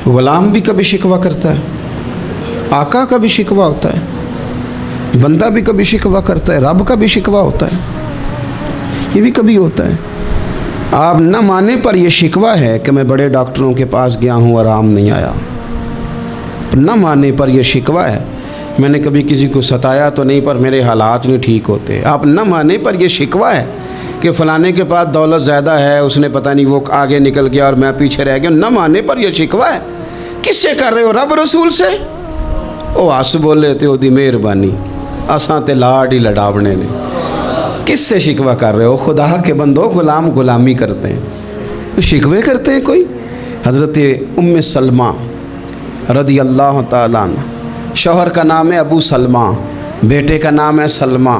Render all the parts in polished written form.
ग़ुलाम भी कभी शिकवा करता है, आका का भी शिकवा होता है, बंदा भी कभी शिकवा करता है, रब का भी शिकवा होता है, ये भी कभी होता है। आप न माने पर यह शिकवा है कि मैं बड़े डॉक्टरों के पास गया हूँ, आराम नहीं आया। न माने पर यह शिकवा है, मैंने कभी किसी को सताया तो नहीं पर मेरे हालात नहीं ठीक होते। आप न माने पर यह शिकवा है कि फ़लाने के पास दौलत ज़्यादा है, उसने पता नहीं वो आगे निकल गया और मैं पीछे रह गया। न माने पर यह शिकवा है। किससे कर रहे हो? रब रसूल से। ओ हस बोले ते ओदी मेहरबानी, असां ते लाड ही लड़ावने ने। किससे शिकवा कर रहे हो? खुदा के बंदो, ग़ुलाम ग़ुलामी करते हैं, तो शिकवे करते हैं कोई। हज़रत उम्मे सलमा रदी अल्लाह ताला अन्हा, शौहर का नाम है अबू सलमा, बेटे का नाम है सलमा।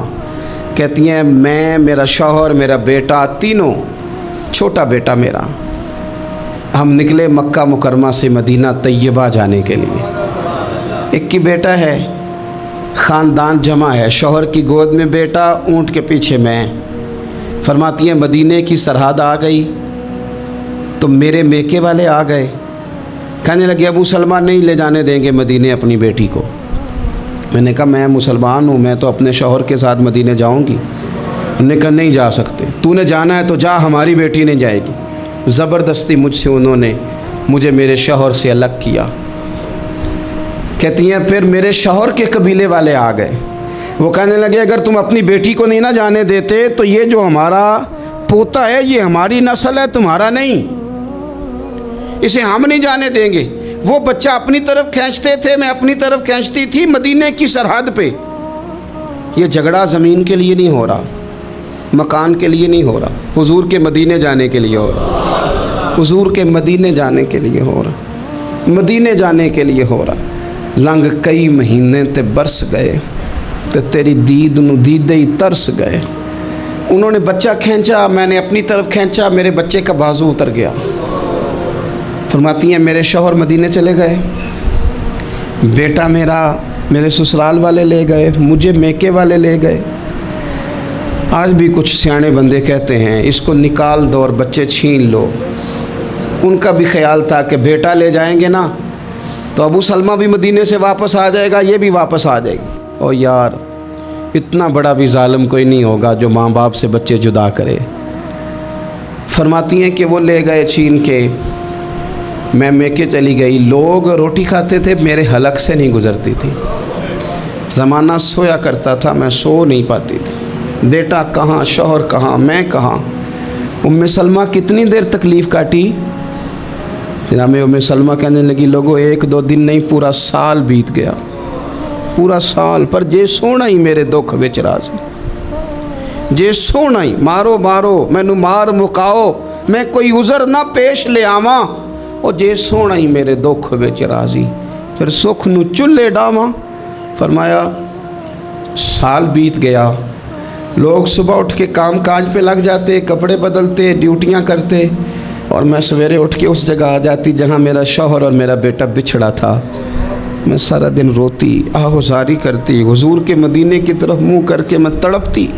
कहती हैं मैं, मेरा शौहर, मेरा बेटा, तीनों, छोटा बेटा मेरा, हम निकले मक्का मुकरमा से मदीना तैयबा जाने के लिए। एक की बेटा है, ख़ानदान जमा है, शौहर की गोद में बेटा, ऊँट के पीछे मैं। फरमाती हैं मदीने की सरहद आ गई तो मेरे मेके वाले आ गए, कहने लगे अबू सलमा नहीं ले जाने देंगे मदीने अपनी बेटी को। मैंने कहा मैं मुसलमान हूँ, मैं तो अपने शौहर के साथ मदीने जाऊँगी। उन्होंने कहा नहीं जा सकते, तूने जाना है तो जा, हमारी बेटी नहीं जाएगी। ज़बरदस्ती मुझसे उन्होंने मुझे मेरे शौहर से अलग किया। कहती हैं फिर मेरे शौहर के कबीले वाले आ गए, वो कहने लगे अगर तुम अपनी बेटी को नहीं ना जाने देते तो ये जो हमारा पोता है ये हमारी नस्ल है, तुम्हारा नहीं, इसे हम नहीं जाने देंगे। वो बच्चा अपनी तरफ खींचते थे, मैं अपनी तरफ खींचती थी, मदीने की सरहद पे। ये झगड़ा ज़मीन के लिए नहीं हो रहा, मकान के लिए नहीं हो रहा, हुजूर के मदीने जाने के लिए हो रहा, हुजूर के मदीने जाने के लिए हो रहा, मदीने जाने के लिए हो रहा। लंघ कई महीने ते बरस गए ते तेरी दीद नू दीदे ही तरस गए। उन्होंने बच्चा खींचा, मैंने अपनी तरफ खींचा, मेरे बच्चे का बाजू उतर गया। फरमाती हैं मेरे शौहर मदीने चले गए, बेटा मेरा मेरे ससुराल वाले ले गए, मुझे मेके वाले ले गए। आज भी कुछ सियाने बंदे कहते हैं इसको निकाल दो और बच्चे छीन लो। उनका भी ख्याल था कि बेटा ले जाएंगे ना तो अबू सलमा भी मदीने से वापस आ जाएगा, ये भी वापस आ जाएगी। और यार इतना बड़ा भी ज़ालिम कोई नहीं होगा जो माँ बाप से बच्चे जुदा करे। फरमाती हैं कि वो ले गए छीन के, मैं मेके चली गई। लोग रोटी खाते थे, मेरे हलक से नहीं गुज़रती थी। ज़माना सोया करता था, मैं सो नहीं पाती थी। बेटा कहाँ, शौहर कहाँ, मैं कहाँ। उम्मे सलमा कितनी देर तकलीफ़ काटी। जनाब उम्मे सलमा कहने लगी लोगों 1-2 दिन नहीं, पूरा साल बीत गया, पूरा साल। पर जे सोना ही मेरे दुख विच राज़ी, जे सोना ही मारो मारो मैनू मार मुकाओ, मैं कोई उज़र ना पेश ले आवां, और जे सोना ही मेरे दुख विच राज़ी, फिर सुख नू चुल्हे डावां। फरमाया साल बीत गया, लोग सुबह उठ के काम काज पे लग जाते, कपड़े बदलते, ड्यूटियां करते, और मैं सवेरे उठ के उस जगह आ जाती जहाँ मेरा शौहर और मेरा बेटा बिछड़ा था। मैं सारा दिन रोती, आहुजारी करती, हुजूर के मदीने की तरफ मुँह करके मैं तड़पती।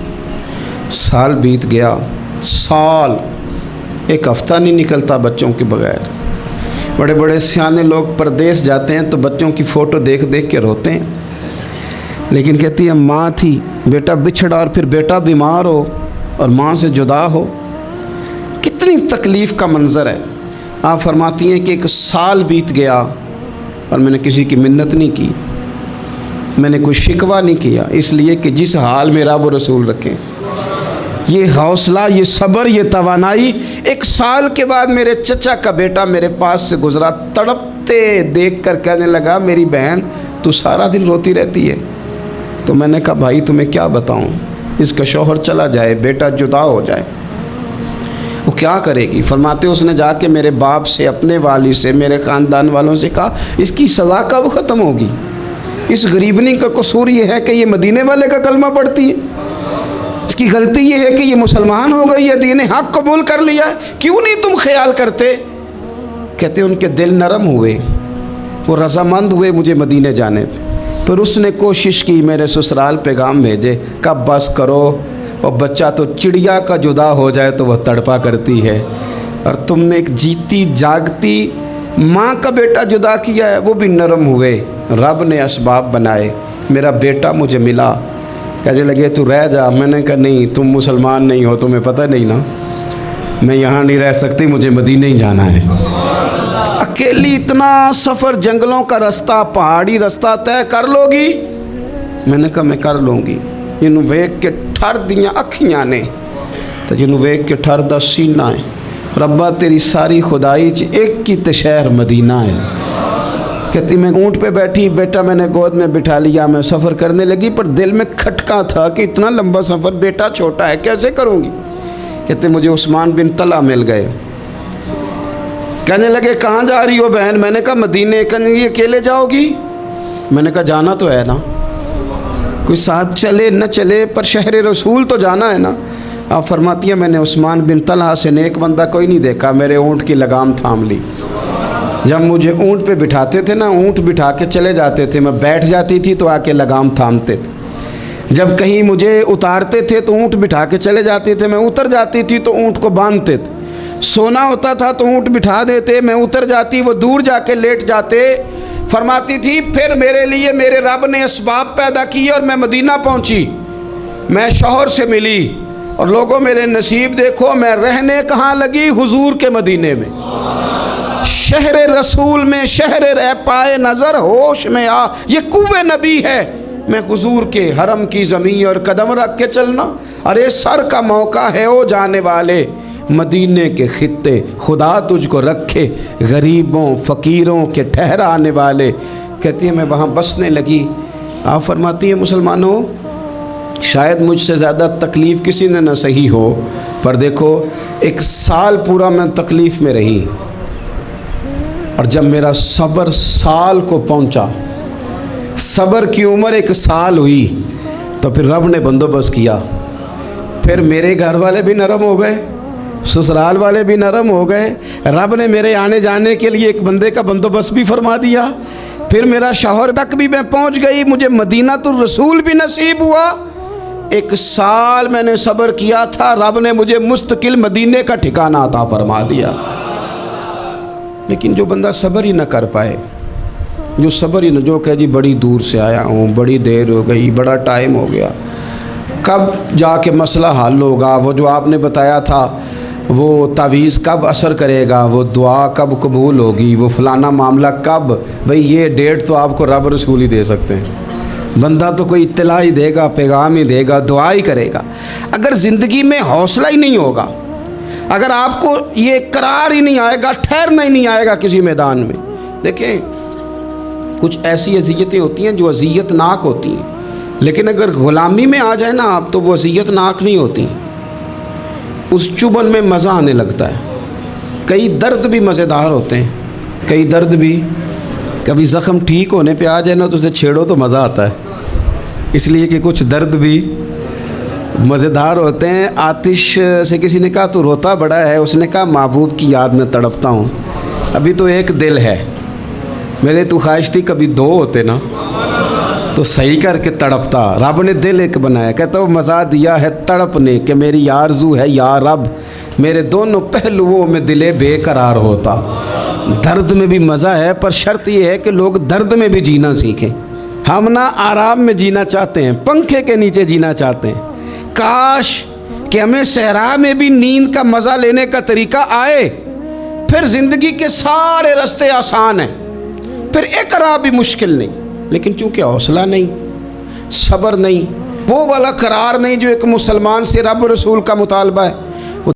साल बीत गया, साल, एक हफ्ता नहीं निकलता बच्चों के बगैर। बड़े बड़े सियाने लोग परदेश जाते हैं तो बच्चों की फ़ोटो देख देख के रोते हैं, लेकिन कहती है माँ थी, बेटा बिछड़ा और फिर बेटा बीमार हो और माँ से जुदा हो, कितनी तकलीफ़ का मंज़र है। आप फरमाती हैं कि एक साल बीत गया और मैंने किसी की मिन्नत नहीं की, मैंने कोई शिकवा नहीं किया, इसलिए कि जिस हाल में रब रसूल रखें। ये हौसला, ये सब्र, ये तवानाई। एक साल के बाद मेरे चचा का बेटा मेरे पास से गुज़रा, तड़पते देख कर कहने लगा मेरी बहन तू सारा दिन रोती रहती है। तो मैंने कहा भाई तुम्हें क्या बताऊं, इसका शौहर चला जाए, बेटा जुदा हो जाए, वो क्या करेगी। फरमाते उसने जाके मेरे बाप से, अपने वाली से, मेरे ख़ानदान वालों से कहा इसकी सज़ा कब ख़त्म होगी। इस गरीबनी का कसूर ये है कि ये मदीने वाले का कलमा पढ़ती है, इसकी गलती ये है कि ये मुसलमान हो गई है, दीन हक कबूल कर लिया है, क्यों नहीं तुम ख्याल करते। कहते उनके दिल नरम हुए, वो रज़ामंद हुए मुझे मदीने जाने पे। फिर उसने कोशिश की मेरे ससुराल पैगाम भेजे, कब बस करो, और बच्चा तो चिड़िया का जुदा हो जाए तो वह तड़पा करती है, और तुमने एक जीती जागती माँ का बेटा जुदा किया है, वो भी नरम हुए, रब ने असबाब बनाए, मेरा बेटा मुझे मिला। कहने लगे तू रह जा। मैंने कहा नहीं, तुम मुसलमान नहीं हो, तुम्हें पता नहीं ना, मैं यहाँ नहीं रह सकती, मुझे मदीने ही जाना है। अकेली इतना सफ़र, जंगलों का रास्ता, पहाड़ी रास्ता तय कर लोगी? मैंने कहा मैं कर लूँगी। जिन्हों वेख के ठर दियाँ अखियाँ ने तो जिन्हों वेख के ठर दा सीना है। रब्बा तेरी सारी खुदाई च एक ही तो शहर मदीना है। कहती मैं ऊँट पे बैठी, बेटा मैंने गोद में बिठा लिया, मैं सफ़र करने लगी, पर दिल में खटका था कि इतना लंबा सफ़र, बेटा छोटा है, कैसे करूँगी। कहते मुझे उस्मान बिन तला मिल गए। कहने लगे कहाँ जा रही हो बहन? मैंने कहा मदीने। कहने अकेले जाओगी? मैंने कहा जाना तो है ना, कोई साथ चले न चले पर शहर रसूल तो जाना है ना। आप फरमाती हैं मैंने उस्मान बिन तलहा से नेक बंदा कोई नहीं देखा, मेरे ऊँट की लगाम थाम ली। जब मुझे ऊँट पे बिठाते थे ना, ऊँट बिठा के चले जाते थे, मैं बैठ जाती थी तो आके लगाम थामते थे। जब कहीं मुझे उतारते थे तो ऊँट बिठा के चले जाते थे, मैं उतर जाती थी तो ऊँट को बांधते थे। सोना होता था तो ऊँट बिठा देते, मैं उतर जाती, वो दूर जाके लेट जाते। फरमाती थी फिर मेरे लिए मेरे रब ने असबाब पैदा किए और मैं मदीना पहुंची। मैं शौहर से मिली और लोगों मेरे नसीब देखो, मैं रहने कहाँ लगी? हुजूर के मदीने में, शहर रसूल में, शहर रह पाए नज़र होश में आ, ये कुव्वे नबी है। मैं हुजूर के हरम की ज़मीन और कदम रख के चलना, अरे सर का मौका है ओ जाने वाले, मदीने के खित्ते खुदा तुझको रखे, गरीबों फ़कीरों के ठहराने वाले। कहती है मैं वहाँ बसने लगी। आप फरमाती है मुसलमानों, शायद मुझसे ज़्यादा तकलीफ़ किसी ने न सही हो, पर देखो 1 साल पूरा मैं तकलीफ़ में रही, और जब मेरा सब्र साल को पहुँचा, सब्र की उम्र 1 साल हुई, तो फिर रब ने बंदोबस्त किया। फिर मेरे घर वाले भी नरम हो गए, ससुराल वाले भी नरम हो गए, रब ने मेरे आने जाने के लिए एक बंदे का बंदोबस्त भी फरमा दिया। फिर मेरा शौहर तक भी मैं पहुंच गई, मुझे मदीना तो रसूल भी नसीब हुआ। 1 साल मैंने सब्र किया था, रब ने मुझे मुस्तकिल मदीने का ठिकाना अता फरमा दिया। लेकिन जो बंदा सब्र ही न कर पाए, जो सब्र ही न, जो कहे जी बड़ी दूर से आया हूँ, बड़ी देर हो गई, बड़ा टाइम हो गया, कब जाके मसला हल होगा, वो जो आपने बताया था वो तावीज़ कब असर करेगा, वो दुआ कब कबूल होगी, वो फलाना मामला कब, भाई ये डेट तो आपको रब रसूल ही दे सकते हैं। बंदा तो कोई इत्तला ही देगा, पैगाम ही देगा, दुआ ही करेगा। अगर ज़िंदगी में हौसला ही नहीं होगा, अगर आपको ये करार ही नहीं आएगा, ठहरना ही नहीं आएगा किसी मैदान में। देखें कुछ ऐसी अज़ियतें होती हैं जो अज़ियतनाक होती हैं, लेकिन अगर ग़ुलामी में आ जाए ना आप, तो वो अज़ियतनाक नहीं होती, उस चुभन में मज़ा आने लगता है। कई दर्द भी मज़ेदार होते हैं, कई दर्द भी, कभी ज़ख़म ठीक होने पे आ जाए ना तो उसे छेड़ो तो मज़ा आता है, इसलिए कि कुछ दर्द भी मज़ेदार होते हैं। आतिश से किसी ने कहा तू रोता बड़ा है, उसने कहा महबूब की याद में तड़पता हूँ, अभी तो एक दिल है, मेरे तो ख्वाहिश थी कभी 2 होते ना तो सही करके तड़पता। रब ने दिल एक बनाया, कहता वो मज़ा दिया है तड़पने कि मेरी आरज़ू है या रब, मेरे दोनों पहलुओं में दिले बेकरार होता। दर्द में भी मज़ा है, पर शर्त ये है कि लोग दर्द में भी जीना सीखें। हम ना आराम में जीना चाहते हैं, पंखे के नीचे जीना चाहते हैं। काश कि हमें सहरा में भी नींद का मज़ा लेने का तरीका आए, फिर ज़िंदगी के सारे रास्ते आसान हैं, फिर इकरार भी मुश्किल नहीं। लेकिन चूँकि हौसला नहीं, सब्र नहीं, वो वाला करार नहीं जो एक मुसलमान से रब रसूल का मुतालबा है,